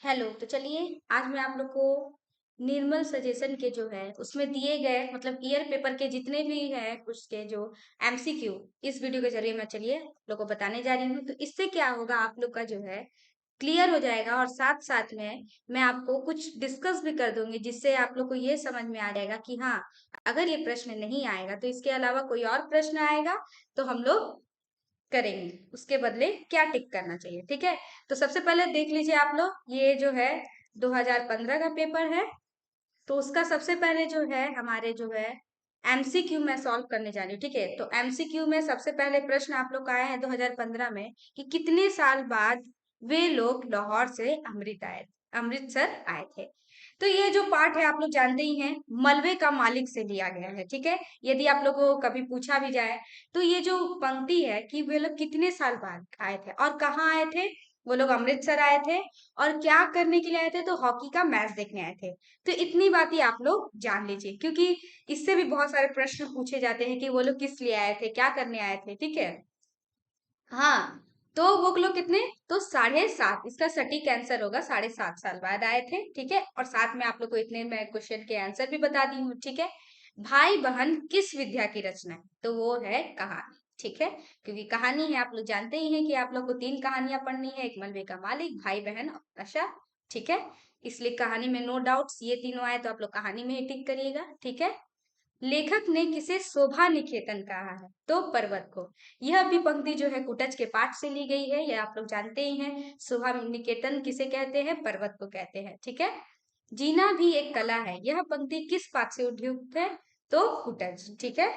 Hello. तो चलिए, आज मैं आप लोग को निर्मल सजेशन के जो है उसमें दिए गए मतलब ईयर पेपर के जितने भी हैं उसके जो एमसीक्यू इस वीडियो के जरिए मैं चलिए लोग को बताने जा रही हूँ। तो इससे क्या होगा, आप लोग का जो है क्लियर हो जाएगा और साथ साथ में मैं आपको कुछ डिस्कस भी कर दूंगी, जिससे आप लोग को ये समझ में आ जाएगा कि हाँ, अगर ये प्रश्न नहीं आएगा तो इसके अलावा कोई और प्रश्न आएगा तो हम लोग करेंगे, उसके बदले क्या टिक करना चाहिए। ठीक है, तो सबसे पहले देख लीजिए आप लोग, ये जो है 2015 का पेपर है। तो उसका सबसे पहले जो है हमारे जो है एमसीक्यू में सॉल्व करने जा रही हूँ। ठीक है, तो एमसीक्यू में सबसे पहले प्रश्न आप लोग का आया है 2015 में कि कितने साल बाद वे लोग लाहौर से अमृतसर आए थे। तो ये जो पार्ट है आप लोग जानते ही हैं, मलबे का मालिक से लिया गया है। ठीक है, यदि आप लोग को कभी पूछा भी जाए तो ये जो पंक्ति है कि वे लोग कितने साल बाद आए थे और कहाँ आए थे, वो लोग अमृतसर आए थे। और क्या करने के लिए आए थे, तो हॉकी का मैच देखने आए थे। तो इतनी बात ही आप लोग जान लीजिए, क्योंकि इससे भी बहुत सारे प्रश्न पूछे जाते हैं कि वो लोग किस लिए आए थे, क्या करने आए थे। ठीक है, हाँ। तो वो लोग कितने, तो 7.5, इसका सटीक आंसर होगा 7.5 साल बाद आए थे। ठीक है, और साथ में आप लोग को इतने मैं क्वेश्चन के आंसर भी बता दी हूँ। ठीक है, भाई बहन किस विद्या की रचना है, तो वो है कहानी। ठीक है, क्योंकि कहानी है, आप लोग जानते ही हैं कि आप लोग को 3 कहानियां पढ़नी है, एक मलबे का मालिक, भाई बहन और नशा। ठीक है, इसलिए कहानी में नो डाउट्स ये तीनों आए तो आप लोग कहानी में ही टिक करिएगा। ठीक है, लेखक ने किसे शोभा निकेतन कहा है, तो पर्वत को। यह भी पंक्ति जो है कुटच के पाठ से ली गई है, यह आप लोग जानते ही हैं। शोभा निकेतन किसे कहते हैं, पर्वत को कहते हैं। ठीक है, जीना भी एक कला है, यह पंक्ति किस पाठ से उद्धृत है, तो कुटच। ठीक है,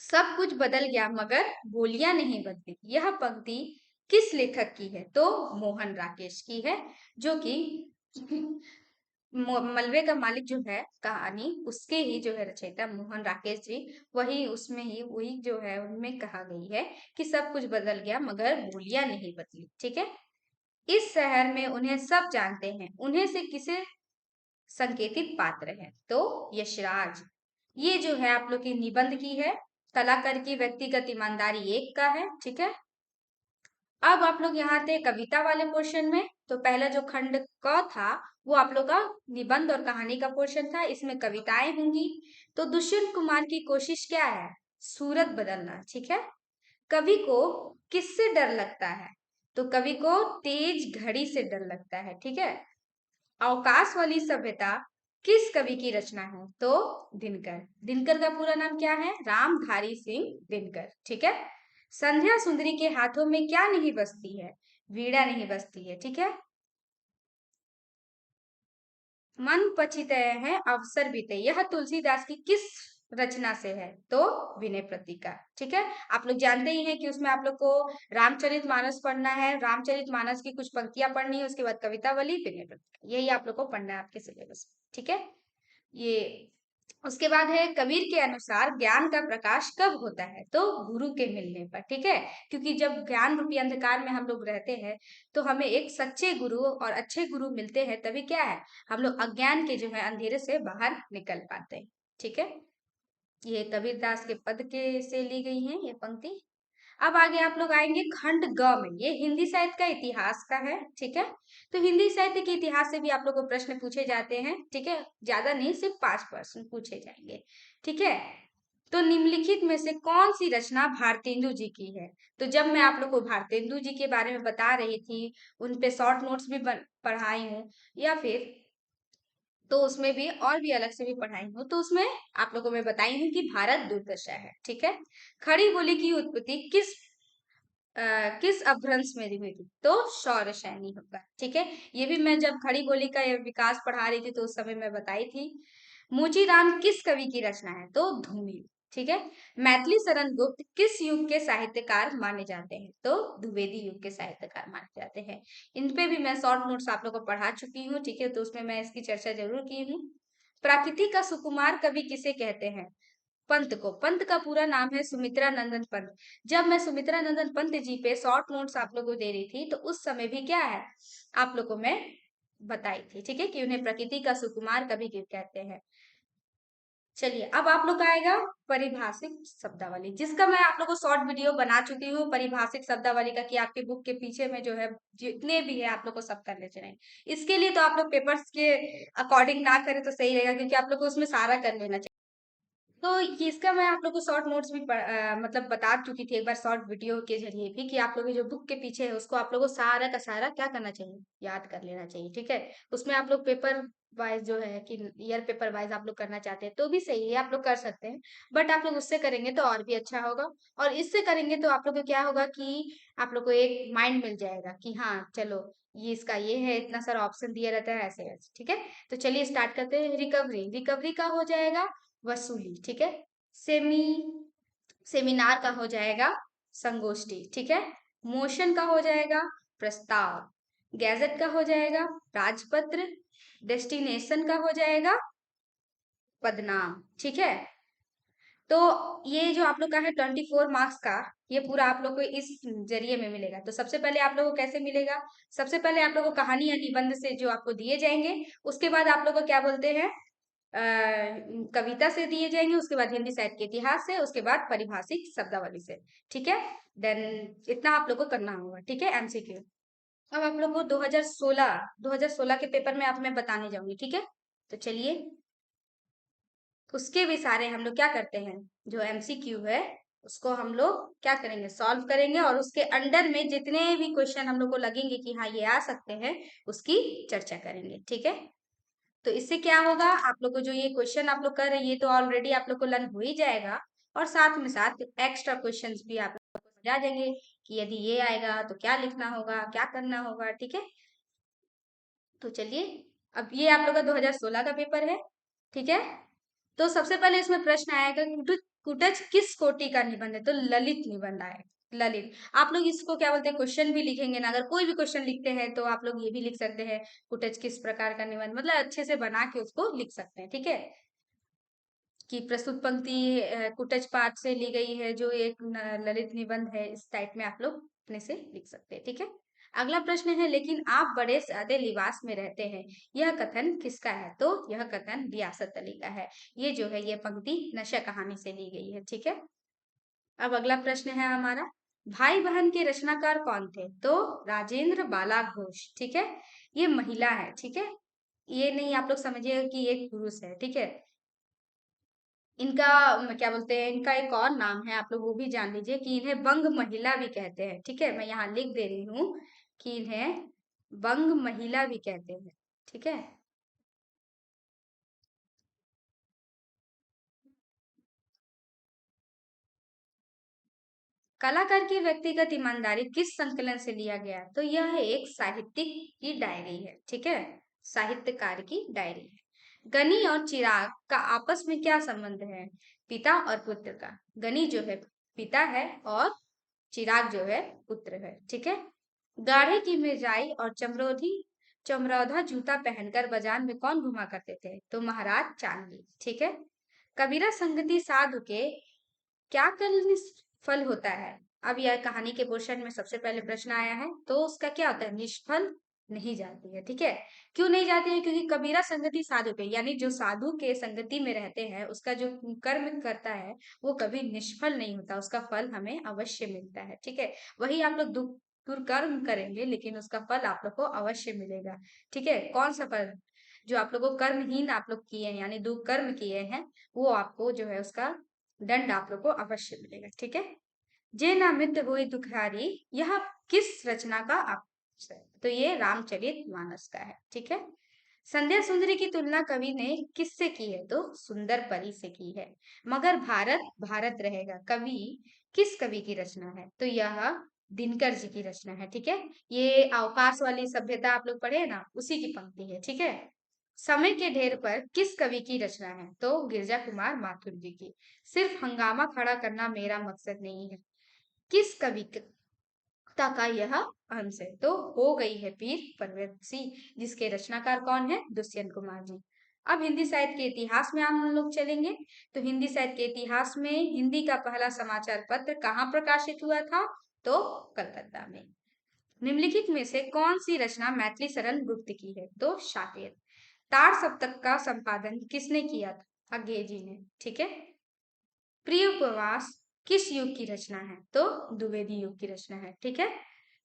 सब कुछ बदल गया मगर बोलियां नहीं बदली, यह पंक्ति किस लेखक की है, तो मोहन राकेश की है, जो कि मलबे का मालिक जो है कहानी, उसके ही जो है रचयिता मोहन राकेश जी, वही उसमें ही वही जो है उनमें कहा गई है कि सब कुछ बदल गया मगर बोलियां नहीं बदली। ठीक है, इस शहर में उन्हें सब जानते हैं, उन्हें से किसे संकेतित पात्र है, तो यशराज। ये जो है आप लोग की निबंध की है, कलाकार की व्यक्तिगत ईमानदारी एक का है। ठीक है, अब आप लोग यहाँ थे कविता वाले पोर्शन में। तो पहला जो खंड क था वो आप लोग का निबंध और कहानी का पोर्शन था, इसमें कविताएं होंगी। तो दुष्यंत कुमार की कोशिश क्या है, सूरत बदलना। ठीक है, कवि को किससे डर लगता है, तो कवि को तेज घड़ी से डर लगता है। ठीक है, अवकाश वाली सभ्यता किस कवि की रचना है, तो दिनकर। दिनकर का पूरा नाम क्या है, रामधारी सिंह दिनकर। ठीक है, संध्या सुंदरी के हाथों में क्या नहीं बसती है, वीणा नहीं बसती है। ठीक है, मन पछित है अवसर बीते, यह तुलसीदास की किस रचना से है, तो विनय प्रतिका। ठीक है, आप लोग जानते ही हैं कि उसमें आप लोग को रामचरितमानस पढ़ना है, रामचरितमानस की कुछ पंक्तियां पढ़नी है, उसके बाद कवितावली, विनय प्रतिका, यही आप लोग को पढ़ना है आपके सिलेबस में। ठीक है, ये उसके बाद है कबीर के अनुसार ज्ञान का प्रकाश कब होता है, तो गुरु के मिलने पर। ठीक है, क्योंकि जब ज्ञान रूपी अंधकार में हम लोग रहते हैं तो हमें एक सच्चे गुरु और अच्छे गुरु मिलते हैं, तभी क्या है, हम लोग अज्ञान के जो है अंधेरे से बाहर निकल पाते हैं। ठीक है, ये कबीरदास के पद के से ली गई है ये पंक्ति। अब आगे आप लोग आएंगे खंड ग में, ये हिंदी साहित्य का इतिहास का है। ठीक है, तो हिंदी साहित्य के इतिहास से भी आप लोग को प्रश्न पूछे जाते हैं। ठीक है, ज्यादा नहीं, सिर्फ 5 प्रश्न पूछे जाएंगे। ठीक है, तो निम्नलिखित में से कौन सी रचना भारतेंदु जी की है, तो जब मैं आप लोग को भारतेंदु जी के बारे में बता रही थी, उन पे शॉर्ट नोट्स भी पढ़ाई हूँ, या फिर तो उसमें भी और भी अलग से भी पढ़ाई हूँ, तो उसमें आप लोगों को मैं बताई हूँ कि भारत दुर्दशा है। ठीक है, खड़ी बोली की उत्पत्ति किस अपभ्रंश में हुई थी, तो शौर्य सैनी होगा। ठीक है, ये भी मैं जब खड़ी बोली का विकास पढ़ा रही थी तो उस समय मैं बताई थी। मुचीराम किस कवि की रचना है, तो धूमिल। ठीक है, मैथिली शरण गुप्त किस युग के साहित्यकार माने जाते हैं, तो द्विवेदी युग के साहित्यकार माने जाते हैं। इन पे भी मैं शॉर्ट नोट्स आप लोग को पढ़ा चुकी हूँ। ठीक है, तो उसमें मैं इसकी चर्चा जरूर की हूँ। प्राकृतिक का सुकुमार कवि किसे कहते हैं, पंत को। पंत का पूरा नाम है सुमित्रा नंदन पंत। जब मैं सुमित्रा नंदन पंत जी पे शॉर्ट नोट्स आप लोगों को दे रही थी तो उस समय भी क्या है, आप लोगों को मैं बताई थी। ठीक है, कि उन्हें प्रकृति का सुकुमार कवि क्यों कहते हैं। चलिए अब आप लोग का आएगा परिभाषिक शब्दावली, जिसका मैं आप लोगों को शॉर्ट वीडियो बना चुकी हूँ परिभाषिक शब्दावली का, कि आपके बुक के पीछे में जो है जितने भी है आप लोग को सब कर ले चाहिए। इसके लिए तो आप लोग पेपर्स के अकॉर्डिंग ना करें तो सही रहेगा, क्योंकि आप लोग को उसमें सारा कर लेना चाहिए। तो ये इसका मैं आप लोग को शॉर्ट नोट्स भी मतलब बता चुकी थी एक बार शॉर्ट वीडियो के जरिए भी, कि आप लोग की जो बुक के पीछे है उसको आप लोग को सारा का सारा क्या करना चाहिए, याद कर लेना चाहिए। ठीक है, उसमें आप लोग पेपर वाइज जो है कि ईयर पेपर वाइज आप लोग करना चाहते हैं तो भी सही है, आप लोग कर सकते हैं। बट आप लोग उससे करेंगे तो और भी अच्छा होगा, और इससे करेंगे तो आप लोग को क्या होगा कि आप लोग को एक माइंड मिल जाएगा कि हाँ चलो ये इसका ये है, इतना सारा ऑप्शन दिया रहता है ऐसे ऐसे। ठीक है, तो चलिए स्टार्ट करते हैं। रिकवरी, रिकवरी का हो जाएगा वसूली। ठीक है, सेमी सेमिनार का हो जाएगा संगोष्ठी। ठीक है, मोशन का हो जाएगा प्रस्ताव, गैजेट का हो जाएगा राजपत्र, डेस्टिनेशन का हो जाएगा पदनाम। ठीक है, तो ये जो आप लोग का है 24 मार्क्स का, ये पूरा आप लोग को इस जरिए में मिलेगा। तो सबसे पहले आप लोग को कैसे मिलेगा, सबसे पहले आप लोग को कहानी या निबंध से जो आपको दिए जाएंगे, उसके बाद आप लोग को क्या बोलते हैं कविता से दिए जाएंगे, उसके बाद हिंदी साहित्य के इतिहास से, उसके बाद परिभाषिक शब्दावली से। ठीक है, देन इतना आप लोग को करना होगा। ठीक है, एमसीक्यू। अब आप लोग को 2016 के पेपर में आप मैं बताने जाऊंगी। ठीक है, तो चलिए उसके भी सारे हम लोग क्या करते हैं, जो एमसीक्यू है उसको हम लोग क्या करेंगे, सॉल्व करेंगे, और उसके अंडर में जितने भी क्वेश्चन हम लोग को लगेंगे कि हाँ ये आ सकते हैं उसकी चर्चा करेंगे। ठीक है, तो इससे क्या होगा, आप लोग को जो ये क्वेश्चन आप लोग कर रहे हैं ये तो ऑलरेडी आप लोग को लर्न हो ही जाएगा, और साथ में साथ एक्स्ट्रा क्वेश्चंस भी आप लोग को समझ आ जाएंगे कि यदि ये आएगा तो क्या लिखना होगा, क्या करना होगा। ठीक है, तो चलिए अब ये आप लोग का 2016 का पेपर है। ठीक है, तो सबसे पहले इसमें प्रश्न आएगा कुटज किस कोटि का निबंध है, तो ललित निबंध आएगा। ललित, आप लोग इसको क्या बोलते हैं, क्वेश्चन भी लिखेंगे ना, अगर कोई भी क्वेश्चन लिखते हैं तो आप लोग ये भी लिख सकते हैं कुटज किस प्रकार का निबंध, मतलब अच्छे से बना के उसको लिख सकते हैं। ठीक है, कि प्रस्तुत पंक्ति कुटज पाठ से ली गई है, जो एक ललित निबंध है, इस टाइप में आप लोग अपने से लिख सकते हैं। ठीक है, अगला प्रश्न है, लेकिन आप बड़े सादे लिबास में रहते हैं, यह कथन किसका है, तो यह कथन रियासत अली का है। ये जो है ये पंक्ति नशा कहानी से ली गई है। ठीक है, अब अगला प्रश्न है हमारा, भाई बहन के रचनाकार कौन थे, तो राजेंद्र बाला घोष। ठीक है, ये महिला है। ठीक है, ये नहीं आप लोग समझिएगा कि ये पुरुष है। ठीक है, इनका क्या बोलते हैं, इनका एक और नाम है, आप लोग वो भी जान लीजिए कि इन्हें बंग महिला भी कहते हैं। ठीक है, मैं यहाँ लिख दे रही हूँ कि इन्हें बंग महिला भी कहते हैं। ठीक है, कलाकार की व्यक्तिगत ईमानदारी किस संकलन से लिया गया, तो यह एक साहित्यिक की डायरी है। ठीक है, साहित्यकार की डायरी है। गनी और चिराग का आपस में क्या संबंध है, पिता और पुत्र का। गनी जो है पिता है और चिराग जो है पुत्र है। ठीक है, गाढ़े की मिर्जाई और चमरौधा जूता पहनकर बाजार में कौन घुमा करते थे, तो महाराज चांदनी। ठीक है, कबीरा संगति साधु के क्या कल निष्फल होता है। अब यह कहानी के पोर्शन में सबसे पहले प्रश्न आया है, तो उसका क्या होता है, निष्फल नहीं जाती है। ठीक है, क्यों नहीं जाती है, क्योंकि कबीरा संगति साधु के, यानी जो साधु के संगति में रहते हैं उसका जो कर्म करता है वो कभी निष्फल नहीं होता, उसका फल हमें अवश्य मिलता है। ठीक है, वही आप लोग दुष्कर्म करेंगे लेकिन उसका फल आप लोग को अवश्य मिलेगा। ठीक है, कौन सा फल, जो आप लोगों को कर्महीन आप लोग किए हैं यानी दुष्कर्म किए हैं, वो आपको जो है उसका दंड आप लोग को अवश्य मिलेगा। ठीक है, जे ना मित्र हुई दुखहारी, यह किस रचना का आप है, तो ये रामचरित मानस का है। ठीक है, संध्या सुंदरी की तुलना कवि ने किससे की है, तो सुंदर परी से की है। मगर भारत भारत रहेगा कवि किस कवि की रचना है, तो यह दिनकर जी की रचना है। ठीक है, ये अवकाश वाली सभ्यता आप लोग पढ़े ना, उसी की पंक्ति है। ठीक है, समय के ढेर पर किस कवि की रचना है, तो गिरजा कुमार माथुर जी की। सिर्फ हंगामा खड़ा करना मेरा मकसद नहीं है, किस कविता का यह अंश है, तो हो गई है पीर परवैसी, जिसके रचनाकार कौन है, दुष्यंत कुमार जी। अब हिंदी साहित्य के इतिहास में हम लोग चलेंगे, तो हिंदी साहित्य के इतिहास में हिंदी का पहला समाचार पत्र कहाँ प्रकाशित हुआ था, तो कलकत्ता में। निम्नलिखित में से कौन सी रचना मैथिली शरण गुप्त की है, तो शातिर। तार सप्तक का संपादन किसने किया था, अंग्रेजी ने, ठीक है। प्रिय उपवास किस युग की रचना है? तो द्विवेदी युग की रचना है, ठीक है।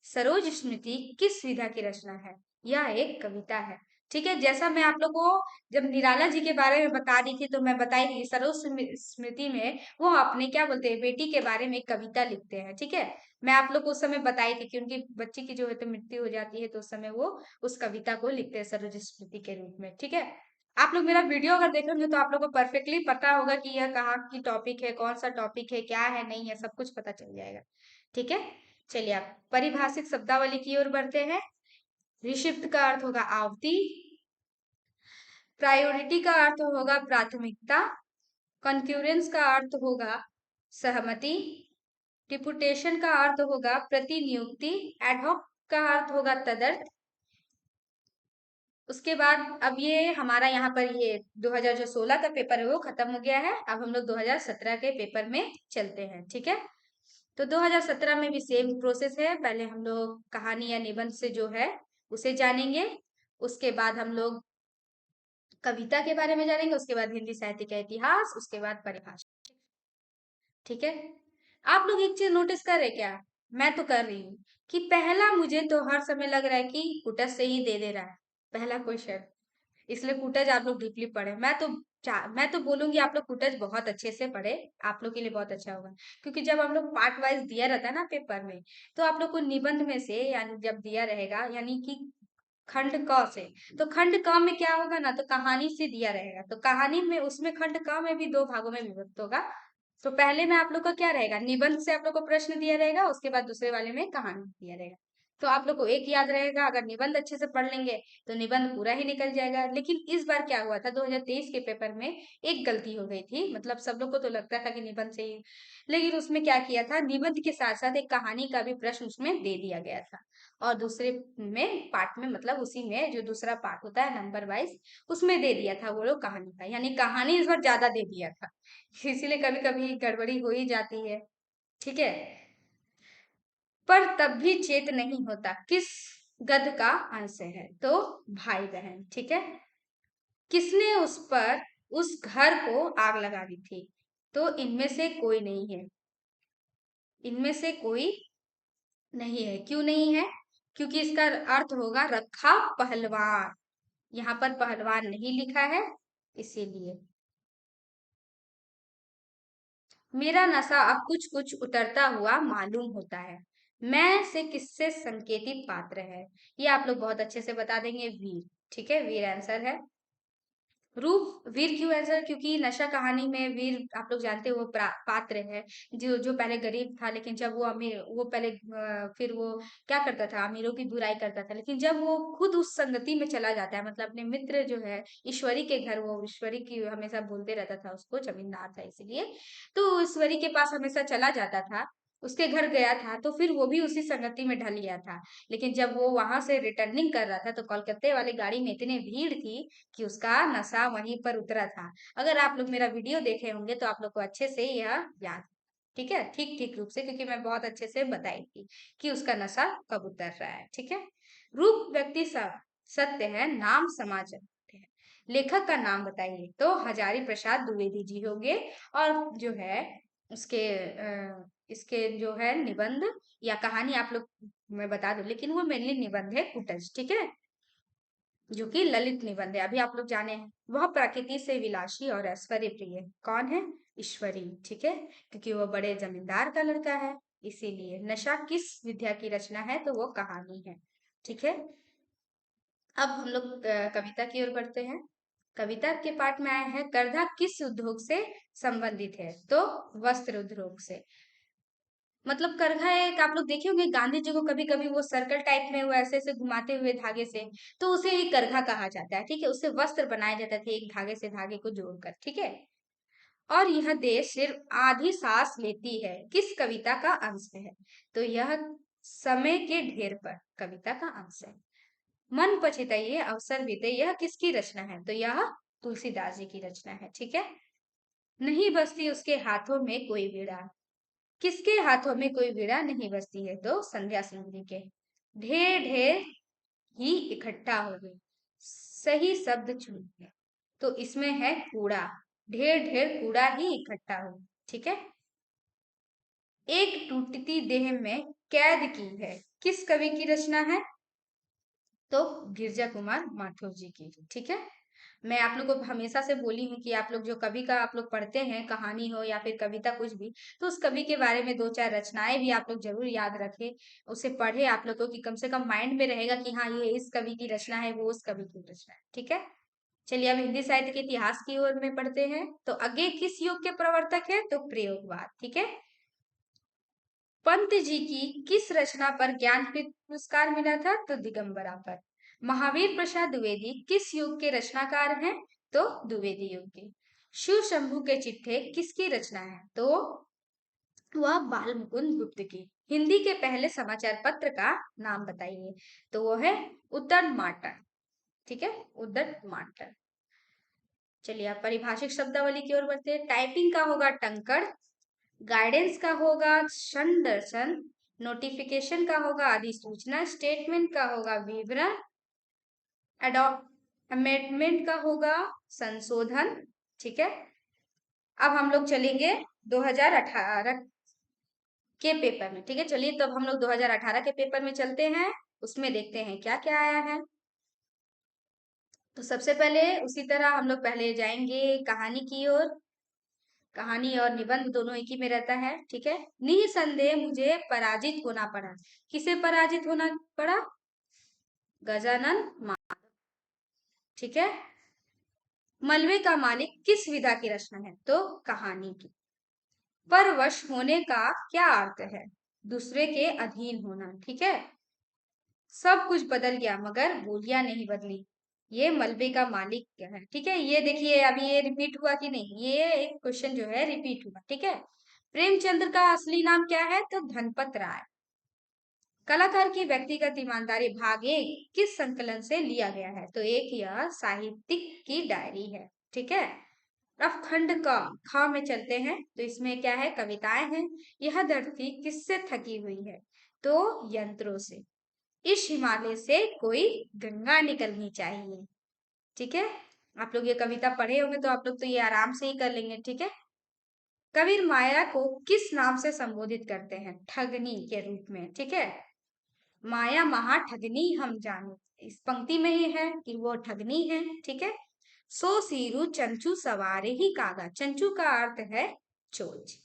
सरोज स्मृति किस विधा की रचना है? यह एक कविता है, ठीक है। जैसा मैं आप लोग को जब निराला जी के बारे में बता दी थी, तो मैं बताई थी सरोज स्मृति में वो अपने क्या बोलते हैं, बेटी के बारे में एक कविता लिखते हैं, ठीक है। मैं आप लोग को उस समय बताई थी कि उनकी बच्ची की जो है तो मृत्यु हो जाती है, तो उस समय वो उस कविता को लिखते हैं सरोज स्मृति के रूप में, ठीक है। आप लोग मेरा वीडियो अगर देखेंगे तो आप लोग को परफेक्टली पता होगा कि यह कहाँ की टॉपिक है, कौन सा टॉपिक है, क्या है, नहीं है, सब कुछ पता चल जाएगा, ठीक है। चलिए आप परिभाषिक शब्दावली की ओर बढ़ते हैं। रिसिप्ट का अर्थ होगा आवती, प्रायोरिटी का अर्थ होगा प्राथमिकता, कंक्यूरेंस का अर्थ होगा सहमति, डिपुटेशन का अर्थ होगा प्रतिनियुक्ति, एडहॉक का अर्थ होगा तदर्थ। उसके बाद अब ये हमारा यहाँ पर ये 2016 का पेपर है वो खत्म हो गया है। अब हम लोग 2017 के पेपर में चलते हैं, ठीक है। तो 2017 में भी सेम प्रोसेस है। पहले हम लोग कहानी या निबंध से जो है उसे जानेंगे, उसके बाद हम लोग कविता के बारे में जानेंगे, उसके बाद हिंदी साहित्य का इतिहास, उसके बाद परिभाषा, ठीक है। आप लोग एक चीज नोटिस कर रहे क्या? मैं तो कर रही हूँ कि पहला मुझे तो हर समय लग रहा है कि कुटस से ही दे रहा है पहला क्वेश्चन, इसलिए कुटज आप लोग डीपली पढ़े। मैं तो बोलूंगी आप लोग कुटज बहुत अच्छे से पढ़े, आप लोग के लिए बहुत अच्छा होगा। क्योंकि जब हम लोग पार्ट वाइज दिया रहता है ना पेपर में, तो आप लोग को निबंध में से यानी जब दिया रहेगा यानी कि खंड क से, तो खंड क में क्या होगा ना, तो कहानी से दिया रहेगा, तो कहानी में उसमें खंड क में भी दो भागों में विभक्त होगा। तो पहले में आप लोग का क्या रहेगा, निबंध से आप लोग को प्रश्न दिया रहेगा, उसके बाद दूसरे वाले में कहानी दिया रहेगा। तो आप लोग को एक याद रहेगा, अगर निबंध अच्छे से पढ़ लेंगे तो निबंध पूरा ही निकल जाएगा। लेकिन इस बार क्या हुआ था, 2023 के पेपर में एक गलती हो गई थी। मतलब सब लोग को तो लगता था कि निबंध से ही, लेकिन उसमें क्या किया था, निबंध के साथ साथ एक कहानी का भी प्रश्न उसमें दे दिया गया था। और दूसरे में पार्ट में, मतलब उसी में जो दूसरा पार्ट होता है नंबर वाइज, उसमें दे दिया था वो लोग कहानी का, यानी कहानी इस बार ज्यादा दे दिया था। इसीलिए कभी कभी गड़बड़ी हो ही जाती है, ठीक है। पर तब भी चेत नहीं होता किस गध का अंश है? तो भाई बहन, ठीक है। किसने उस पर उस घर को आग लगा दी थी? तो इनमें से कोई नहीं है, इनमें से कोई नहीं है। क्यों नहीं है? क्योंकि इसका अर्थ होगा रखा पहलवान, यहाँ पर पहलवान नहीं लिखा है, इसीलिए। मेरा नशा अब कुछ कुछ उतरता हुआ मालूम होता है, मैं से किससे संकेतित पात्र है? ये आप लोग बहुत अच्छे से बता देंगे, वीर, ठीक है, वीर आंसर है। रूप वीर क्यों आंसर? क्योंकि नशा कहानी में वीर आप लोग जानते हो वो पात्र है, जो जो पहले गरीब था, लेकिन जब वो अमीर, वो पहले फिर वो क्या करता था, अमीरों की बुराई करता था, लेकिन जब वो खुद उस संगति में चला जाता है, मतलब अपने मित्र जो है ईश्वरी के घर, वो ईश्वरी की हमेशा बोलते रहता था, उसको जमींदार था इसीलिए, तो ईश्वरी के पास हमेशा चला जाता था, उसके घर गया था, तो फिर वो भी उसी संगति में ढल गया था। लेकिन जब वो वहां से रिटर्निंग कर रहा था, तो कोलकाता वाली गाड़ी में इतनी भीड़ थी कि उसका नशा वहीं पर उतरा था। अगर आप लोग मेरा वीडियो देखे होंगे तो आप लोग को अच्छे से यह याद, ठीक है, ठीक ठीक रूप से, क्योंकि मैं बहुत अच्छे से बताई थी कि उसका नशा कब उतर रहा है, ठीक है। रूप व्यक्ति सत्य है, नाम समाज है। लेखक का नाम बताइए? तो हजारी प्रसाद द्विवेदी जी होंगे। और जो है उसके इसके जो है निबंध या कहानी आप लोग, मैं बता दूं, लेकिन वो मेनली निबंध है कुटज, ठीक है, जो कि ललित निबंध है, अभी आप लोग जाने हैं। वह प्रकृति से विलासी और ऐश्वर्य प्रिय कौन है? ईश्वरी, ठीक है, क्योंकि वो बड़े जमींदार का लड़का है, इसीलिए। नशा किस विद्या की रचना है? तो वो कहानी है, ठीक है। अब हम लोग कविता की ओर बढ़ते हैं। कविता के पाठ में आए हैं, करधा किस उद्योग से संबंधित है? तो वस्त्र उद्योग से। मतलब करघा एक आप लोग देखे होंगे गांधी जी को, कभी कभी वो सर्कल टाइप में वो ऐसे ऐसे घुमाते हुए धागे से, तो उसे ही करघा कहा जाता है, ठीक है। उससे वस्त्र बनाए जाते थे एक धागे से धागे को जोड़कर, ठीक है। और यह देश सिर्फ आधी सांस लेती है किस कविता का अंश है? तो यह समय के ढेर पर कविता का अंश है। मन पछताइए अवसर बीते, यह किसकी रचना है? तो यह तुलसीदास जी की रचना है, ठीक है। नहीं बसती उसके हाथों में कोई वीणा, किसके हाथों में कोई वीणा नहीं बजती है? तो संध्या सुंदरी के। ढेर ढेर ही इकट्ठा हो गए, सही शब्द चुनिए। तो इसमें है कूड़ा, ढेर ढेर कूड़ा ही इकट्ठा हो। ठीक है। एक टूटती देह में कैद की है, किस कवि की रचना है? तो गिरजा कुमार माथुर जी की। ठीक है। मैं आप लोग को हमेशा से बोली हूँ कि आप लोग जो कवि का आप लोग पढ़ते हैं, कहानी हो या फिर कविता कुछ भी, तो उस कवि के बारे में दो चार रचनाएं भी आप लोग जरूर याद रखें, उसे पढ़े आप लोगों की कम से कम माइंड में रहेगा कि हाँ ये इस कवि की रचना है, वो उस कवि की रचना है। ठीक है। चलिए अब हिंदी साहित्य के इतिहास की ओर में पढ़ते हैं। तो आगे किस युग के प्रवर्तक है? तो प्रयोगवाद। ठीक है। पंत जी की किस रचना पर ज्ञानपीठ पुरस्कार मिला था? तो दिगंबरा पर। महावीर प्रसाद द्विवेदी किस युग के रचनाकार हैं? तो द्विवेदी युग के। शिव शंभू के चिट्ठे किसकी रचना है? तो वह बाल मुकुंद गुप्त की। हिंदी के पहले समाचार पत्र का नाम बताइए? तो वो है उद्दंड मार्टन। ठीक है, उद्दंड मार्टन। चलिए आप परिभाषिक शब्दावली की ओर बढ़ते हैं। टाइपिंग का होगा टंकड़, गाइडेंस का होगा क्षण दर्शन, नोटिफिकेशन का होगा अधिसूचना, स्टेटमेंट का होगा विवरण, अमेंडमेंट का होगा संशोधन। ठीक है। अब हम लोग चलेंगे 2018 के पेपर में। ठीक है, चलिए तब हम लोग 2018 के पेपर में चलते हैं, उसमें देखते हैं क्या क्या आया है। तो सबसे पहले उसी तरह हम लोग पहले जाएंगे कहानी की ओर। कहानी और निबंध दोनों एक ही में रहता है। ठीक है। निसंदेह मुझे पराजित होना पड़ा। किसे पराजित होना पड़ा? गजानन माधव। ठीक है। मलबे का मालिक किस विधा की रचना है? तो कहानी की। परवश होने का क्या अर्थ है? दूसरे के अधीन होना। ठीक है। सब कुछ बदल गया मगर बोलियां नहीं बदली, ये मलबे का मालिक क्या है? ठीक है, ये देखिए अभी ये रिपीट हुआ कि नहीं, ये एक क्वेश्चन जो है रिपीट हुआ। ठीक है। प्रेमचंद्र का असली नाम क्या है? तो धनपत राय। कलाकार की व्यक्तिगत ईमानदारी भाग एक किस संकलन से लिया गया है? तो एक यह साहित्यिक की डायरी है। ठीक है। अब खंड का खा में चलते हैं, तो इसमें क्या है? कविताएं हैं। यह धरती किससे थकी हुई है? तो यंत्रों से। इस हिमालय से कोई गंगा निकलनी चाहिए। ठीक है। आप लोग ये कविता पढ़े होंगे तो आप लोग तो ये आराम से ही कर लेंगे। ठीक है। कबीर माया को किस नाम से संबोधित करते हैं? ठगनी के रूप में। ठीक है। माया महा ठगनी हम जाने, इस पंक्ति में ही है कि वो ठगनी है। ठीक है। सो सीरू चंचू सवारे ही कागा, चंचू का अर्थ है चोच।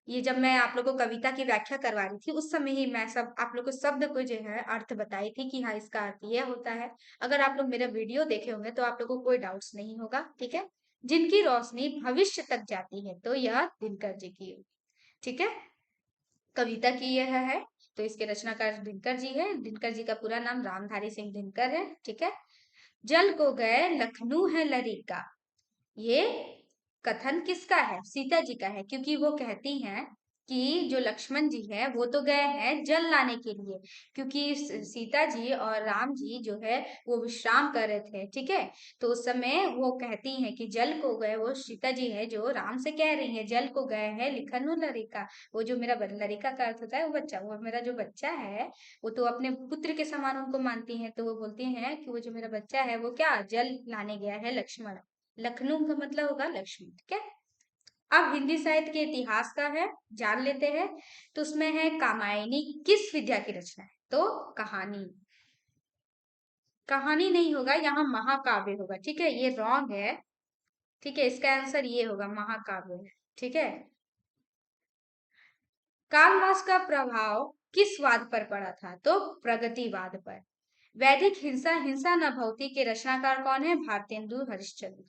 ये जब मैं आप लोगों को कविता की व्याख्या करवा रही थी उस समय ही मैं सब आप लोग को शब्द को जो है अर्थ बताई थी कि हाँ इसका अर्थ ये होता है। अगर आप लोग मेरा वीडियो देखे होंगे तो आप लोगों को कोई डाउट्स नहीं होगा। ठीक है। जिनकी रोशनी भविष्य तक जाती है, तो यह दिनकर जी की। ठीक है। कविता की यह है, तो इसके रचनाकार दिनकर जी है। दिनकर जी का पूरा नाम रामधारी सिंह दिनकर है। ठीक है। जल को गए लखनऊ है लरीका, ये कथन किसका है? सीता जी का है, क्योंकि वो कहती हैं कि जो लक्ष्मण जी है वो तो गए हैं जल लाने के लिए, क्योंकि सीता जी और राम जी जो है वो विश्राम कर रहे थे। ठीक है। तो उस समय वो कहती हैं कि जल को गए, वो सीता जी है जो राम से कह रही है जल को गए हैं लिखन लरिका। वो जो मेरा लरिका का अर्थ होता है वो बच्चा, वो मेरा जो बच्चा है वो तो अपने पुत्र के समान उनको मानती हैं, तो वो बोलती हैं कि वो जो मेरा बच्चा है वो क्या जल लाने गया है लक्ष्मण। लखनऊ का मतलब होगा लक्ष्मी। ठीक है। अब हिंदी साहित्य के इतिहास का है, जान लेते हैं। तो उसमें है कामायनी किस विद्या की रचना है? तो कहानी। कहानी नहीं होगा, यहाँ महाकाव्य होगा। ठीक है, ये रॉन्ग है। ठीक है, इसका आंसर ये होगा महाकाव्य है। ठीक है। कार्ल मार्क्स का प्रभाव किस वाद पर पड़ा था? तो प्रगतिवाद पर। वैदिक हिंसा हिंसा न भवती के रचनाकार कौन है? भारतेंदु हरिश्चंद्र।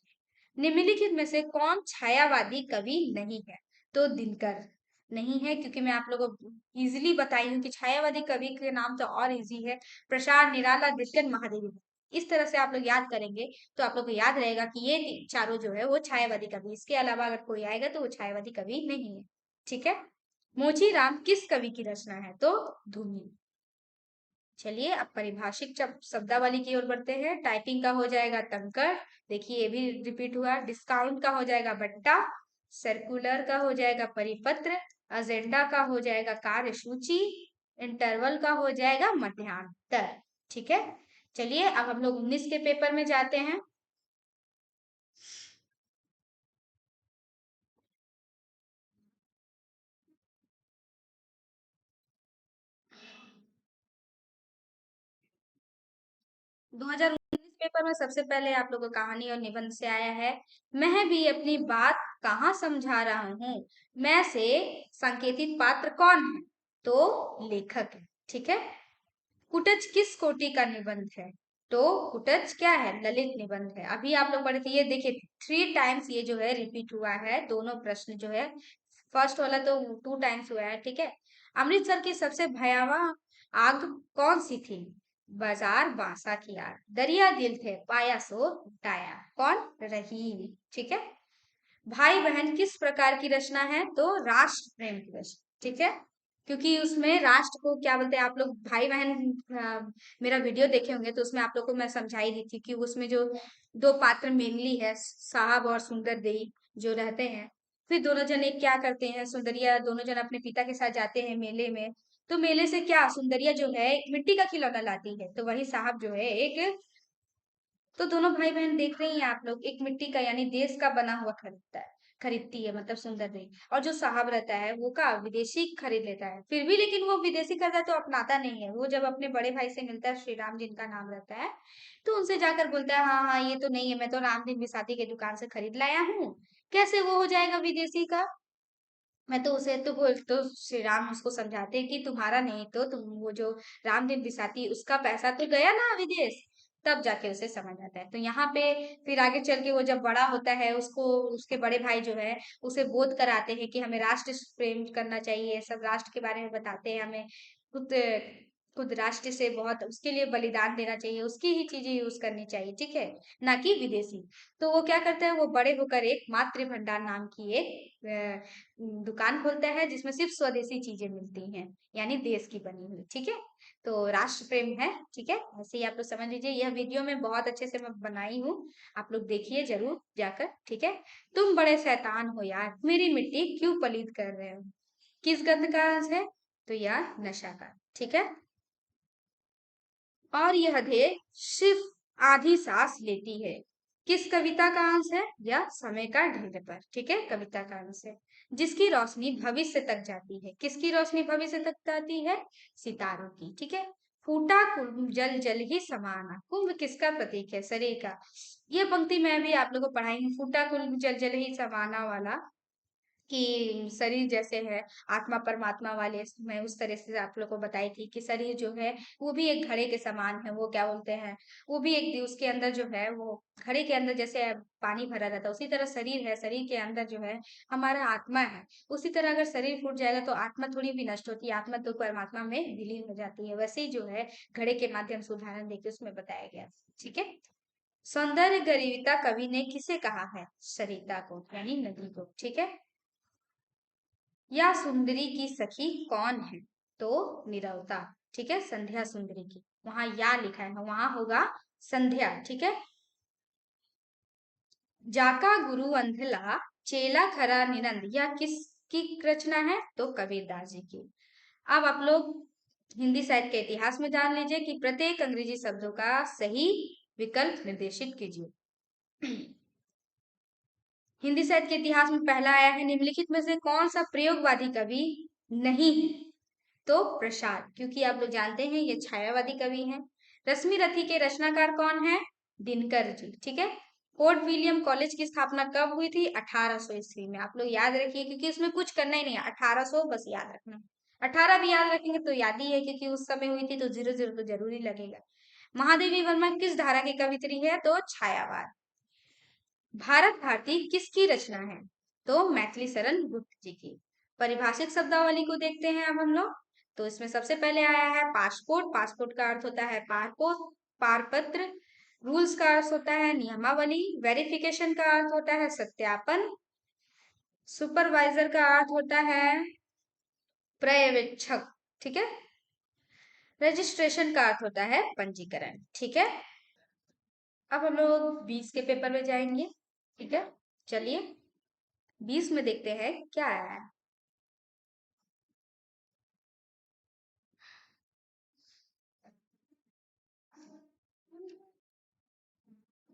निम्नलिखित में से कौन छायावादी कवि नहीं है? तो दिनकर नहीं है, क्योंकि मैं आप लोगों को इजीली बताई हूँ कि छायावादी कवि के नाम तो और इजी है, प्रसाद निराला दिनकर महादेवी। इस तरह से आप लोग याद करेंगे तो आप लोग को याद रहेगा कि ये चारों जो है वो छायावादी कवि, इसके अलावा अगर कोई आएगा तो वो छायावादी कवि नहीं है। ठीक है। मोची राम किस कवि की रचना है? तो धूमी। चलिए अब परिभाषिक शब्दावली की ओर बढ़ते हैं। टाइपिंग का हो जाएगा टंकर, देखिए ये भी रिपीट हुआ। डिस्काउंट का हो जाएगा बट्टा, सर्कुलर का हो जाएगा परिपत्र, एजेंडा का हो जाएगा कार्यसूची, इंटरवल का हो जाएगा मध्यांतर। ठीक है। चलिए अब हम लोग 19 के पेपर में जाते हैं। 2019 पेपर में सबसे पहले आप लोगों को कहानी और निबंध से आया है। मैं भी अपनी बात कहाँ समझा रहा हूँ, मैं से संकेतित पात्र कौन है? तो लेखक है, ठीक है। कुटज किस कोटि का निबंध है? तो कुटज क्या है? ललित निबंध है। अभी आप लोग पढ़े थे, ये देखिए 3 टाइम्स ये जो है रिपीट हुआ है, दोनों प्रश्न जो है। फर्स्ट वाला तो 2 टाइम्स हुआ है, ठीक है। अमृतसर की सबसे भयावह आग कौन सी थी? बाजार बांसा की आग। दरिया दिल थे पाया सो टाया, कौन? रहीम, ठीक है। भाई बहन किस प्रकार की रचना है? तो राष्ट्र प्रेम की रचना, ठीक है। क्योंकि उसमें राष्ट्र को क्या बोलते हैं, आप लोग भाई बहन मेरा वीडियो देखे होंगे तो उसमें आप लोग को मैं समझाई दी थी कि उसमें जो दो पात्र मेनली है, साहब और सुंदर देई जो रहते हैं। फिर दोनों जने क्या करते हैं, सुंदरिया दोनों जन अपने पिता के साथ जाते हैं मेले में। तो मेले से क्या, सुंदरिया जो है एक मिट्टी का खिलौना लाती है, तो वही साहब जो है एक, तो दोनों भाई बहन देख रही हैं आप लोग, एक मिट्टी का यानी देश का बना हुआ खरीदता है, खरीदती है मतलब सुंदर देवी। और जो साहब रहता है वो का विदेशी खरीद लेता है, फिर भी लेकिन वो विदेशी खरीदा तो अपनाता नहीं है। वो जब अपने बड़े भाई से मिलता है, श्री राम जिनका नाम रहता है, तो उनसे जाकर बोलता है, हाँ हाँ ये तो नहीं है, मैं तो रामदीन बिसाती की दुकान से खरीद लाया हूँ। कैसे वो हो जाएगा विदेशी का? मैं तो उसे तो बोल, तो श्री राम उसको समझाते हैं कि तुम्हारा नहीं तो तुम वो जो रामदीन बिसाती उसका पैसा तो गया ना विदेश। तब जाके उसे समझ आता है। तो यहाँ पे फिर आगे चल के वो जब बड़ा होता है, उसको उसके बड़े भाई जो है उसे बोध कराते हैं कि हमें राष्ट्र प्रेम करना चाहिए, सब राष्ट्र के बारे में बताते हैं, हमें खुद खुद राष्ट्र से बहुत उसके लिए बलिदान देना चाहिए, उसकी ही चीजें यूज करनी चाहिए, ठीक है, ना कि विदेशी। तो वो क्या करता है, वो बड़े होकर एक मातृ भंडार नाम की एक दुकान खोलता है जिसमें सिर्फ स्वदेशी चीजें मिलती हैं, यानी देश की बनी हुई, ठीक है। तो राष्ट्र प्रेम है, ठीक है। ऐसे ही आप लोग समझ लीजिए, यह वीडियो में बहुत अच्छे से मैं बनाई हूँ, आप लोग देखिए जरूर जाकर, ठीक है। तुम बड़े शैतान हो यार, मेरी मिट्टी क्यों पलीद कर रहे हो? किस गंध का है? तो यार नशा का, ठीक है। और यह देह सिर्फ आधी सांस लेती है। किस कविता का अंश है? या समय का ढेर पर, ठीक है, कविता का अंश है। जिसकी रोशनी भविष्य तक जाती है। किसकी रोशनी भविष्य तक जाती है? सितारों की, ठीक है। फूटा कुंभ जल जल ही समाना। कुंभ किसका प्रतीक है? शरीर का। यह पंक्ति मैं भी आप लोगों को पढ़ाई हूँ, फूटा कुंभ जल जल ही समाना वाला, कि शरीर जैसे है आत्मा परमात्मा वाले, मैं उस तरह से आप लोग को बताई थी कि शरीर जो है वो भी एक घड़े के समान है, वो क्या बोलते हैं, वो भी एक उसके अंदर जो है वो घड़े के अंदर जैसे पानी भरा रहता है, उसी तरह शरीर है, शरीर के अंदर जो है हमारा आत्मा है। उसी तरह अगर शरीर फूट जाएगा तो आत्मा थोड़ी भी नष्ट होती है, आत्मा तो परमात्मा में विलीन हो जाती है। वैसे ही जो है घड़े के माध्यम से उदाहरण देके उसमें बताया गया, ठीक है। सौंदर्य गरिता कवि ने किसे कहा है? सरिता को, यानी नदी को, ठीक है। या सुंदरी की सखी कौन है? तो निरवता, ठीक है, संध्या सुंदरी की, वहां या लिखा है, वहां होगा संध्या, ठीक है। जाका गुरु अंधला चेला खरा निरंद, या किसकी रचना है? तो कबीरदास जी की। अब आप लोग हिंदी साहित्य के इतिहास में जान लीजिए कि प्रत्येक अंग्रेजी शब्दों का सही विकल्प निर्देशित कीजिए। हिंदी साहित्य के इतिहास में पहला आया है, निम्नलिखित में से कौन सा प्रयोगवादी कवि नहीं है? तो प्रसाद, क्योंकि आप लोग जानते हैं ये छायावादी कवि हैं। रश्मि रथी के रचनाकार कौन है? दिनकर जी, ठीक है। फोर्ट विलियम कॉलेज की स्थापना कब हुई थी? 1800 ईस्वी में। आप लोग याद रखिए क्योंकि इसमें कुछ करना ही नहीं है, 1800 बस याद रखना। 18 भी याद रखेंगे तो याद ही है, क्योंकि उस समय हुई थी, तो 00 तो जरूरी लगेगा। महादेवी वर्मा किस धारा की कवित्री है? तो छायावाद। भारत भारती किसकी रचना है? तो मैथिली शरण गुप्त जी की। परिभाषित शब्दावली को देखते हैं अब हम लोग। तो इसमें सबसे पहले आया है पासपोर्ट। पासपोर्ट का अर्थ होता है पासपोर्ट, पारपत्र। रूल्स का अर्थ होता है नियमावली। वेरिफिकेशन का अर्थ होता है सत्यापन। सुपरवाइजर का अर्थ होता है पर्यवेक्षक, ठीक है। रजिस्ट्रेशन का अर्थ होता है पंजीकरण, ठीक है। अब हम लोग 20 के पेपर में जाएंगे, ठीक है। चलिए 20 में देखते हैं क्या आया है।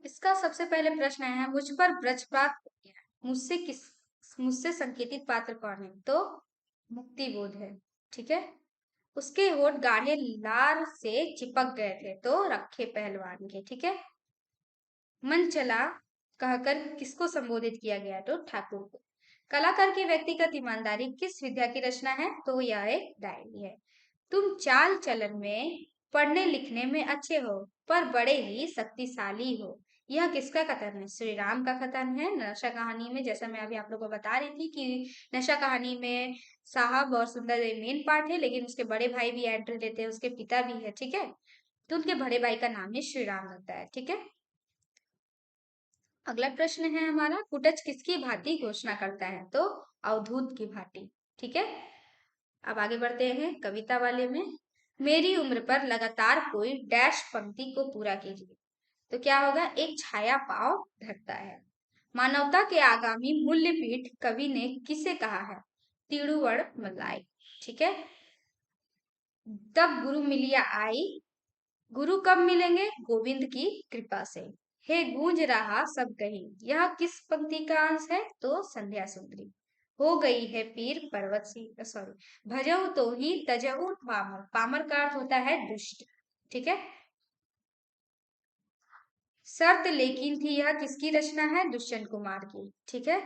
इसका सबसे पहले प्रश्न आया है, मुझ पर ब्रजपात हो गया, मुझसे संकेतित पात्र कौन है? तो मुक्ति बोध है, ठीक है। उसके होठ गाढ़े लार से चिपक गए थे, तो रखे पहलवान के। ठीक है। मन चला कहकर किसको संबोधित किया गया, तो ठाकुर को। कलाकार की व्यक्तिगत ईमानदारी किस विद्या की रचना है, तो यह एक डायरी है। तुम चाल चलन में, पढ़ने लिखने में अच्छे हो, पर बड़े ही शक्तिशाली हो। यह किसका कथन है, श्री राम का कथन है नशा कहानी में। जैसा मैं अभी आप लोगों को बता रही थी कि नशा कहानी में साहब और सुंदर देव मेन पार्ट है, लेकिन उसके बड़े भाई भी एंट्री लेते हैं, उसके पिता भी है। ठीक है। तो उनके बड़े भाई का नाम है श्री राम होता है। ठीक है। अगला प्रश्न है हमारा, कुटच किसकी भांति घोषणा करता है, तो अवधूत की भांति। ठीक है। अब आगे बढ़ते हैं कविता वाले में। मेरी उम्र पर लगातार कोई डैश पंक्ति को पूरा कीजिए, तो क्या होगा, एक छाया पाव धरता है। मानवता के आगामी मूल्य पीठ कवि ने किसे कहा है, तिरुवड़ मलाई। ठीक है। तब गुरु मिलिया आई, गुरु कब मिलेंगे, गोविंद की कृपा से। हे गूंज रहा सब कहीं, यह किस पंक्ति का अंश है, तो संध्या सुंदरी। हो गई है पीर पर्वत सी, सॉरी, भजऊ तो ही तजऊ पामर। पामर का अर्थ होता है दुष्ट। ठीक है। शर्त लेकिन थी, यह किसकी रचना है, दुष्यंत कुमार की। ठीक है।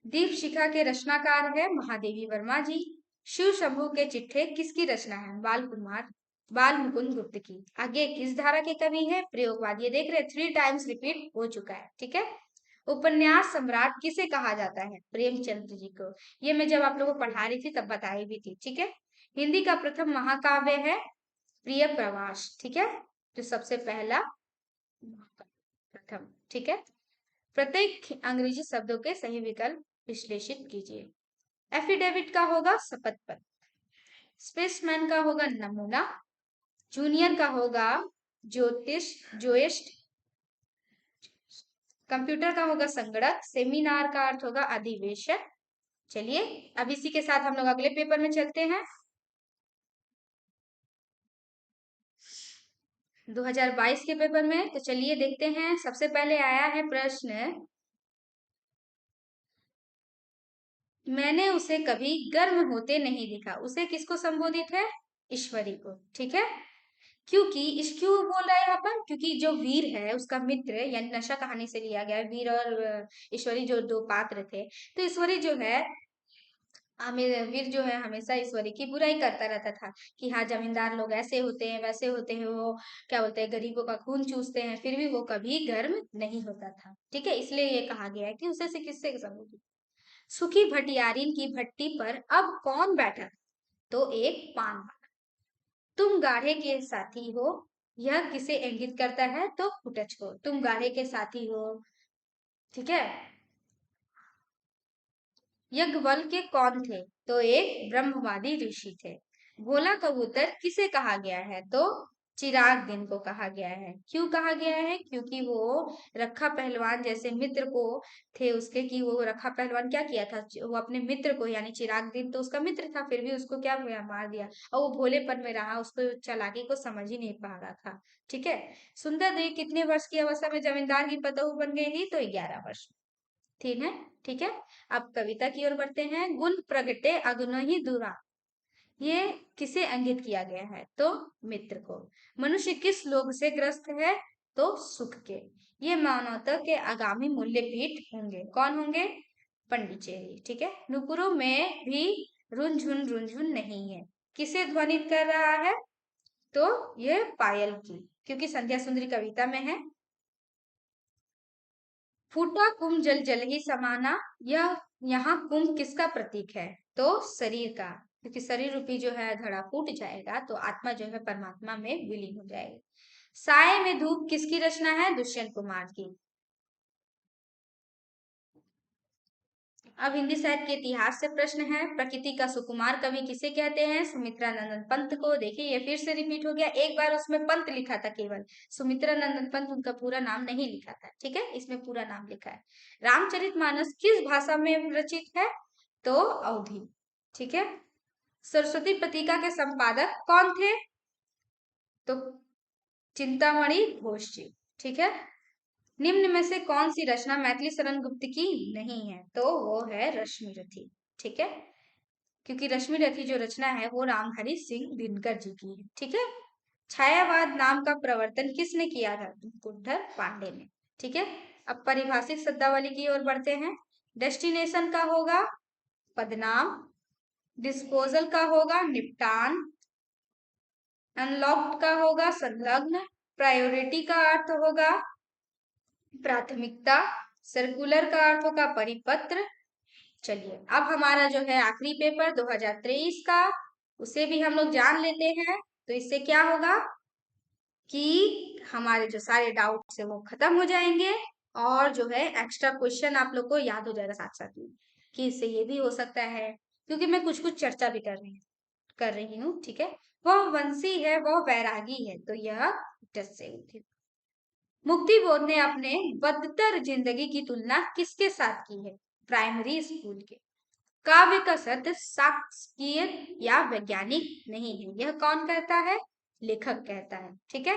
दीप शिखा के रचनाकार है महादेवी वर्मा जी। शिव शंभु के चिट्ठे किसकी रचना है, बाल मुकुंद गुप्त की। आगे किस धारा के कवि है, प्रयोगवाद। ये देख रहे 3 टाइम्स रिपीट हो चुका है। ठीक है। उपन्यास सम्राट किसे कहा जाता है, प्रेमचंद्र जी को। ये मैं जब आप लोगों को पढ़ा रही थी तब बताई भी थी। ठीक है। हिंदी का प्रथम महाकाव्य है प्रिय प्रवास। ठीक है। जो सबसे पहला प्रथम। ठीक है। प्रत्येक अंग्रेजी शब्दों के सही विकल्प विश्लेषित कीजिए। एफिडेविट का होगा शपथ पत्र, स्पेसमैन का होगा नमूना, जूनियर का होगा ज्योतिष जोएस्ट, कंप्यूटर का होगा संगणक, सेमिनार का अर्थ होगा अधिवेशन। चलिए अब इसी के साथ हम लोग अगले पेपर में चलते हैं। 2022 के पेपर में। तो चलिए देखते हैं, सबसे पहले आया है प्रश्न, मैंने उसे कभी गर्म होते नहीं देखा। उसे किसको संबोधित है, ईश्वरी को। ठीक है। क्योंकि इस क्यों बोल रहा है यहाँ पर, क्योंकि जो वीर है उसका मित्र, यानी नशा कहानी से लिया गया है, वीर और ईश्वरी जो दो पात्र थे। तो ईश्वरी जो है, वीर जो है हमेशा ईश्वरी की बुराई करता रहता था कि हाँ जमींदार लोग ऐसे होते हैं वैसे होते हैं, वो क्या बोलते हैं गरीबों का खून चूसते हैं, फिर भी वो कभी गर्म नहीं होता था। ठीक है। इसलिए ये कहा गया है कि उसे से किससे संबोधित। सुखी भटियारिन की भट्टी पर अब कौन बैठा, तो एक पान वाला। तुम गाढ़े के साथी हो, यह किसे इंगित करता है, तो कुटच को। तुम गाढ़े के साथी हो। ठीक है। यज्ञवल के कौन थे, तो एक ब्रह्मवादी ऋषि थे। भोला कबूतर किसे कहा गया है, तो चिराग दिन को कहा गया है। क्यों कहा गया है, क्योंकि वो रखा पहलवान जैसे मित्र को थे उसके, कि वो रखा पहलवान क्या किया था, वो अपने मित्र को, यानी चिराग दिन तो उसका मित्र था, फिर भी उसको क्या किया, मार दिया। और वो भोलेपन में रहा, उसको चालाकी को समझ ही नहीं पा रहा था। ठीक है। सुंदर देवी कितने वर्ष की अवस्था में जमींदार की पतोह बन गई थी, तो 11 वर्ष। ठीक है। ठीक है। अब कविता की ओर बढ़ते हैं। गुण प्रगटे अगुन दुरा, ये किसे अंकित किया गया है, तो मित्र को। मनुष्य किस लोभ से ग्रस्त है, तो सुख के। ये मानवता के आगामी मूल्य पीठ होंगे, कौन होंगे, पंडिचेरी। ठीक है। नुपुरों में भी रुनझुन नहीं है, किसे ध्वनित कर रहा है, तो ये पायल की, क्योंकि संध्या सुंदरी कविता में है। फूटा कुंभ जल जल ही समाना, यह यहाँ कुंभ किसका प्रतीक है, तो शरीर का, क्योंकि शरीर रूपी जो है धड़ा फूट जाएगा तो आत्मा जो है परमात्मा में विलीन हो जाएगी। साय में धूप किसकी रचना है, दुष्यंत कुमार की। अब हिंदी साहित्य के इतिहास से प्रश्न है, प्रकृति का सुकुमार कवि किसे कहते हैं, सुमित्रा नंदन पंत को। देखिए ये फिर से रिपीट हो गया, एक बार उसमें पंत लिखा था केवल, सुमित्रा नंदन पंत उनका पूरा नाम नहीं लिखा था। ठीक है। इसमें पूरा नाम लिखा है। रामचरितमानस किस भाषा में रचित है, तो अवधी। ठीक है। सरस्वती पत्रिका के संपादक कौन थे, तो चिंतामणि घोष जी। ठीक है। निम्न में से कौन सी रचना मैथिली शरण गुप्त की नहीं है, तो वो है रश्मि रथी। ठीक है। क्योंकि रश्मि रथी जो रचना है वो रामधारी सिंह दिनकर जी की है। ठीक है। छायावाद नाम का प्रवर्तन किसने किया था? मुकुंदर पांडे ने। ठीक है। अब परिभाषिक शब्दावली की ओर बढ़ते हैं। डेस्टिनेशन का होगा पदनाम, डिस्पोजल का होगा निपटान, अनलॉक्ड का होगा संलग्न, प्रायोरिटी का अर्थ होगा प्राथमिकता, सर्कुलर का अर्थ होगा परिपत्र। चलिए अब हमारा जो है आखिरी पेपर 2023 का, उसे भी हम लोग जान लेते हैं। तो इससे क्या होगा कि हमारे जो सारे डाउट्स है वो खत्म हो जाएंगे और जो है एक्स्ट्रा क्वेश्चन आप लोग को याद हो जाएगा साथ साथ में कि इससे ये भी हो सकता है, क्योंकि मैं कुछ कुछ चर्चा भी कर रही हूँ। ठीक है। वह वंशी है, वह वैरागी है, तो यह टच से थी। मुक्ति बोध ने अपने बदतर जिंदगी की तुलना किसके साथ की है? प्राइमरी स्कूल के। काव्य का सत्य शासकीय या वैज्ञानिक नहीं है, यह कौन कहता है? लेखक कहता है। ठीक है।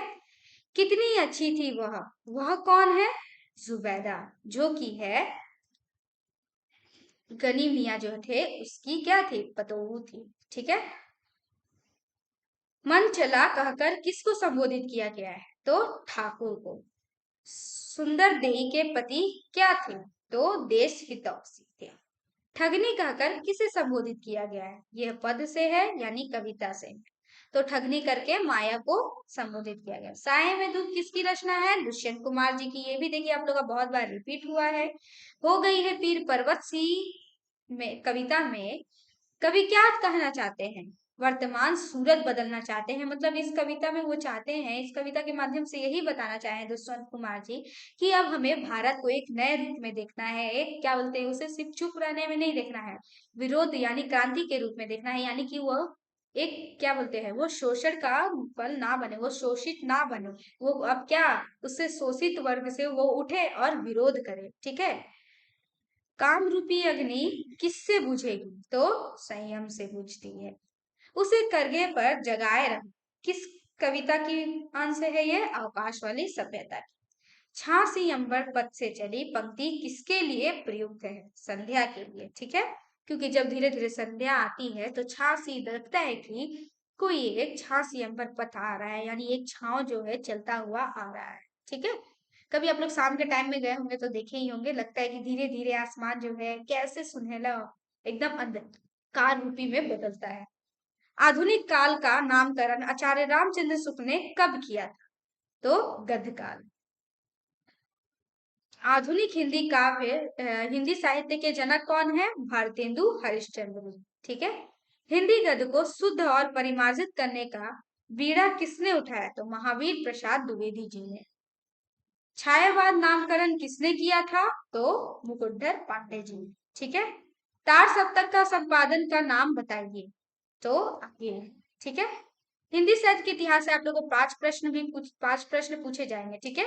कितनी अच्छी थी वह कौन है? जुबैदा, जो कि है गनी मियाँ जो थे उसकी क्या थी? पतोहू थी। ठीक है। मन चला कहकर किसको संबोधित किया गया है? तो ठाकुर को। सुंदर देही के पति क्या थे? तो देश हितौषी थे। ठगनी कहकर किसे संबोधित किया गया है? यह पद से है यानी कविता से। तो ठगनी करके माया को संबोधित किया गया। साये में दुख किसकी रचना है? दुष्यंत कुमार जी की। ये भी देखिए आप लोग का बहुत बार रिपीट हुआ है। हो गई है पीर पर्वत सी में कविता में कवि क्या कहना चाहते हैं? वर्तमान सूरत बदलना चाहते हैं। मतलब इस कविता में वो चाहते हैं, इस कविता के माध्यम से यही बताना चाहे दुष्यंत कुमार जी कि अब हमें भारत को एक नए रूप में देखना है। एक क्या बोलते हैं उसे, सिर्फ चुप रहने में नहीं देखना है, विरोध यानी क्रांति के रूप में देखना है। यानी कि वो एक क्या बोलते हैं, वो शोषण का फल ना बने, वो शोषित ना बने, वो अब क्या उससे शोषित वर्ग से वो उठे और विरोध करे। ठीक है। काम रूपी अग्नि किससे बुझेगी? तो संयम से बुझती है। उसे करगे पर जगाए रख किस कविता की अंश है? ये अवकाश वाली सभ्यता की। झांसी अंबर पथ से चली पंक्ति किसके लिए प्रयुक्त है? संध्या के लिए। ठीक है। क्योंकि जब धीरे धीरे संध्या आती है तो झांसी लगता है कि कोई एक झांसी अंबर पथ आ रहा है, यानी एक छांव जो है चलता हुआ आ रहा है। ठीक है। कभी आप लोग शाम के टाइम में गए होंगे तो देखे ही होंगे, लगता है कि धीरे धीरे आसमान जो है कैसे सुनहला एकदम अंधकार रूपी में बदलता है। आधुनिक काल का नामकरण आचार्य रामचंद्र शुक्ल ने कब किया था? तो गद्यकाल। आधुनिक हिंदी काव्य हिंदी साहित्य के जनक कौन है? भारतेंदु हरिश्चंद्र। ठीक है। हिंदी गद्य को शुद्ध और परिमार्जित करने का बीड़ा किसने उठाया? तो महावीर प्रसाद द्विवेदी जी ने। छायावाद नामकरण किसने किया था? तो मुकुंदर पांडे जी। ठीक है। तार सप्तक का संपादन का नाम बताइए। तो ये। ठीक है। हिंदी साहित्य के इतिहास से आप लोगों को 5 प्रश्न पूछे जाएंगे। ठीक है।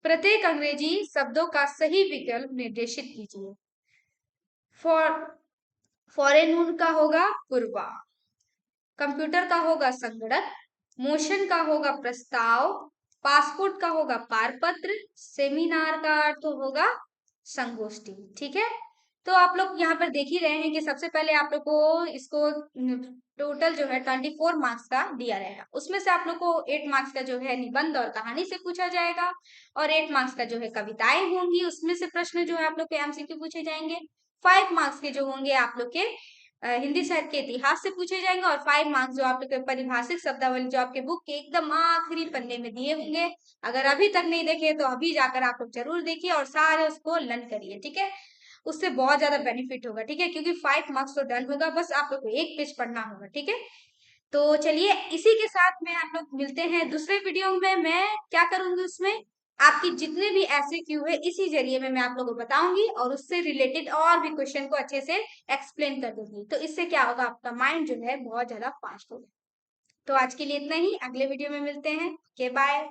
प्रत्येक अंग्रेजी शब्दों का सही विकल्प निर्देशित कीजिए। फॉरेनून का होगा पूर्वा, कंप्यूटर का होगा संगणक, मोशन का होगा प्रस्ताव, पासपोर्ट का होगा पारपत्र, सेमिनार का अर्थ होगा संगोष्ठी। ठीक है। तो आप लोग यहाँ पर देख ही रहे हैं कि सबसे पहले आप लोग को इसको टोटल जो है 24 मार्क्स का दिया रहेगा। उसमें से आप लोग को 8 मार्क्स का जो है निबंध और कहानी से पूछा जाएगा और 8 मार्क्स का जो है कविताएं होंगी, उसमें से प्रश्न जो है आप लोग के एमसीक्यू पूछे जाएंगे। 5 मार्क्स के जो होंगे आप लोग के हिंदी साहित्य के इतिहास से पूछे जाएंगे और 5 मार्क्स जो आप लोग के परिभाषिक शब्दावली जो आपके बुक के एकदम आखिरी पन्ने में दिए होंगे। अगर अभी तक नहीं देखे तो अभी जाकर आप लोग जरूर देखिए और सारे उसको लर्न करिए। ठीक है। उससे बहुत ज्यादा बेनिफिट होगा। ठीक है। क्योंकि 5 मार्क्स तो डन होगा, बस आप लोग को एक पेज पढ़ना होगा। ठीक है। तो चलिए इसी के साथ में आप लोग मिलते हैं दूसरे वीडियो में। मैं क्या करूंगी उसमें आपकी जितने भी ऐसे क्यू है इसी जरिए में मैं आप लोगों को बताऊंगी और उससे रिलेटेड और भी क्वेश्चन को अच्छे से एक्सप्लेन कर दूंगी। तो इससे क्या होगा, आपका माइंड जो है बहुत ज्यादा फास्ट होगा। तो आज के लिए इतना ही, अगले वीडियो में मिलते हैं। के बाय।